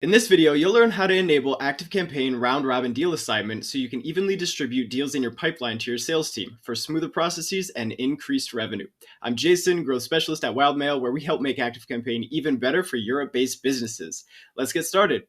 In this video, you'll learn how to enable ActiveCampaign round-robin deal assignment so you can evenly distribute deals in your pipeline to your sales team for smoother processes and increased revenue. I'm Jason, growth specialist at WildMail, where we help make ActiveCampaign even better for Europe-based businesses. Let's get started.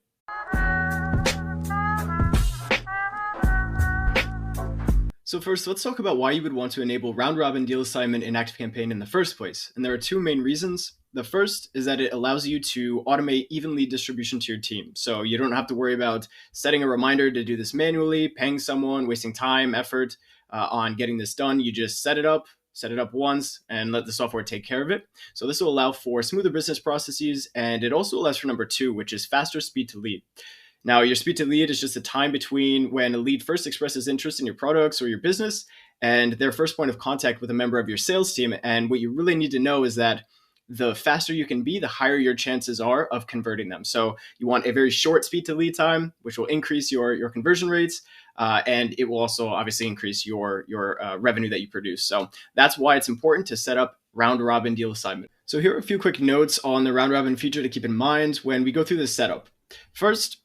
So first, let's talk about why you would want to enable round-robin deal assignment in ActiveCampaign in the first place. And there are two main reasons. The first is that it allows you to automate evenly distribution to your team. So you don't have to worry about setting a reminder to do this manually, paying someone, wasting time, effort on getting this done. You just set it up once, and let the software take care of it. So this will allow for smoother business processes, and it also allows for number two, which is faster speed to lead. Now, your speed to lead is just the time between when a lead first expresses interest in your products or your business and their first point of contact with a member of your sales team. And what you really need to know is that the faster you can be, the higher your chances are of converting them. So you want a very short speed to lead time, which will increase your conversion rates, and it will also obviously increase your revenue that you produce. So that's why it's important to set up round-robin deal assignment. So here are a few quick notes on the round-robin feature to keep in mind when we go through this setup. First,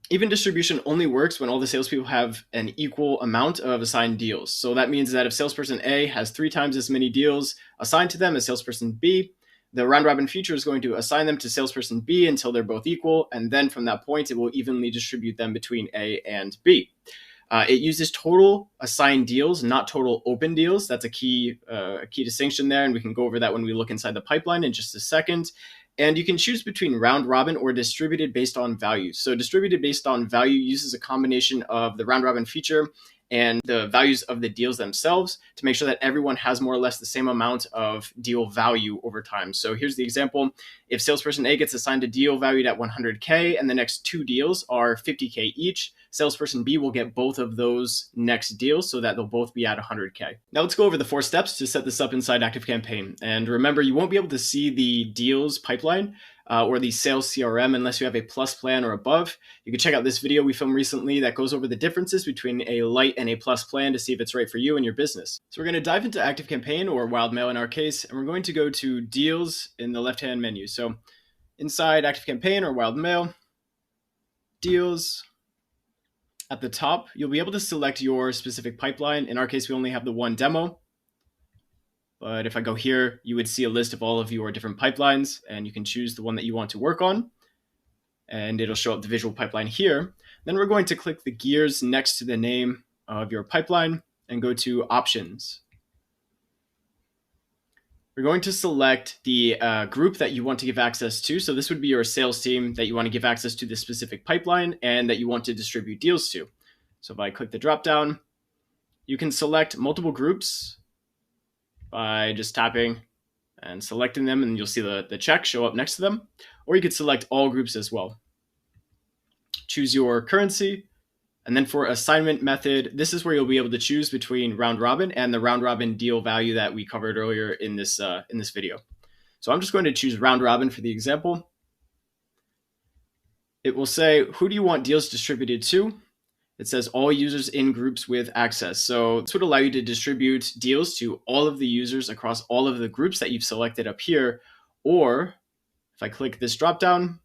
even distribution only works when all the salespeople have an equal amount of assigned deals. So that means that if salesperson A has 3 times as many deals assigned to them as salesperson B, the round-robin feature is going to assign them to salesperson B until they're both equal, and then from that point, it will evenly distribute them between A and B. It uses total assigned deals, not total open deals. That's a key distinction there, and we can go over that when we look inside the pipeline in just a second. And you can choose between round-robin or distributed based on value. So distributed based on value uses a combination of the round-robin feature and the values of the deals themselves to make sure that everyone has more or less the same amount of deal value over time. So here's the example. If salesperson A gets assigned a deal valued at 100K and the next 2 deals are 50K each, salesperson B will get both of those next deals so that they'll both be at 100K. Now let's go over the 4 steps to set this up inside ActiveCampaign. And remember, you won't be able to see the deals pipeline or the sales CRM unless you have a plus plan or above. You can check out this video we filmed recently that goes over the differences between a Lite and a plus plan to see if it's right for you and your business. So we're going to dive into ActiveCampaign, or WildMail in our case, and we're going to go to Deals in the left-hand menu. So inside ActiveCampaign or WildMail, Deals. At the top, you'll be able to select your specific pipeline. In our case, we only have the one demo. But if I go here, you would see a list of all of your different pipelines, and you can choose the one that you want to work on. And it'll show up the visual pipeline here. Then we're going to click the gears next to the name of your pipeline and go to Options. We're going to select the group that you want to give access to. So this would be your sales team that you want to give access to this specific pipeline and that you want to distribute deals to. So if I click the dropdown, you can select multiple groups by just tapping and selecting them, and you'll see the check show up next to them. Or you could select all groups as well. Choose your currency. And then for assignment method, this is where you'll be able to choose between round-robin and the round-robin deal value that we covered earlier in this video. So I'm just going to choose round-robin for the example. It will say, who do you want deals distributed to? It says all users in groups with access. So this would allow you to distribute deals to all of the users across all of the groups that you've selected up here. Or if I click this dropdown,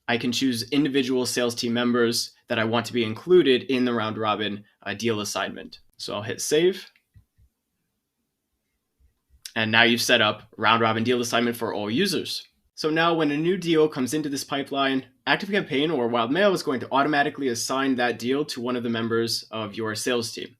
I can choose individual sales team members that I want to be included in the round-robin deal assignment. So I'll hit save. And now you've set up round-robin deal assignment for all users. So now when a new deal comes into this pipeline, ActiveCampaign or WildMail is going to automatically assign that deal to one of the members of your sales team.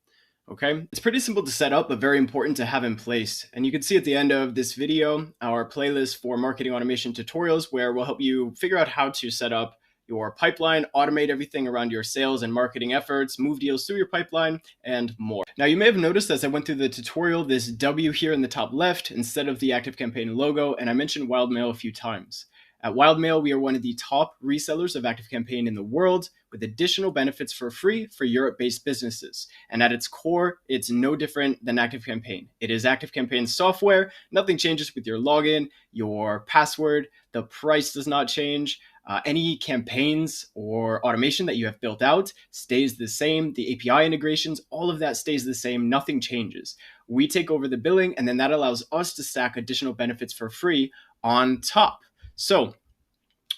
Okay, it's pretty simple to set up, but very important to have in place. And you can see at the end of this video, our playlist for marketing automation tutorials, where we'll help you figure out how to set up your pipeline, automate everything around your sales and marketing efforts, move deals through your pipeline, and more. Now, you may have noticed as I went through the tutorial, this W here in the top left instead of the ActiveCampaign logo, and I mentioned WildMail a few times. At WildMail, we are one of the top resellers of ActiveCampaign in the world, with additional benefits for free for Europe-based businesses. And at its core, it's no different than ActiveCampaign. It is ActiveCampaign software. Nothing changes with your login, your password. The price does not change. Any campaigns or automation that you have built out stays the same. The API integrations, all of that stays the same. Nothing changes. We take over the billing, and then that allows us to stack additional benefits for free on top. So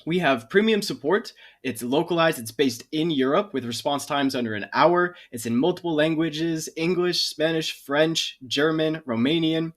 We have premium support. It's localized, it's based in Europe with response times under an hour. It's in multiple languages: English, Spanish, French, German, Romanian.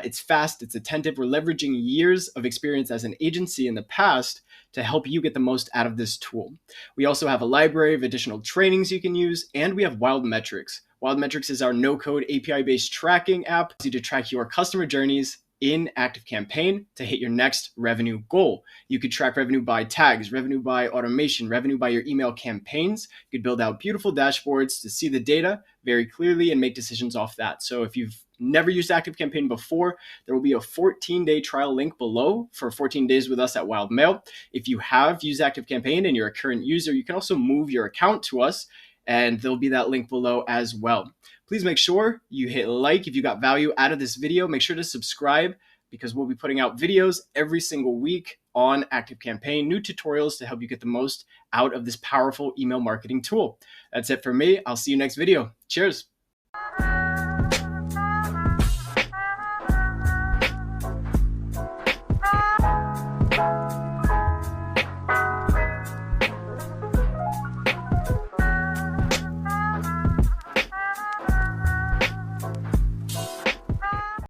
It's fast, it's attentive. We're leveraging years of experience as an agency in the past to help you get the most out of this tool. We also have a library of additional trainings you can use, and we have Wild Metrics. Wild Metrics is our no-code API-based tracking app to track your customer journeys in ActiveCampaign to hit your next revenue goal. You could track revenue by tags, revenue by automation, revenue by your email campaigns. You could build out beautiful dashboards to see the data very clearly and make decisions off that. So if you've never used ActiveCampaign before, there will be a 14-day trial link below for 14 days with us at Wild Mail. If you have used ActiveCampaign and you're a current user, you can also move your account to us, and there'll be that link below as well. Please make sure you hit like if you got value out of this video. Make sure to subscribe because we'll be putting out videos every single week on ActiveCampaign, new tutorials to help you get the most out of this powerful email marketing tool. That's it for me. I'll see you next video. Cheers.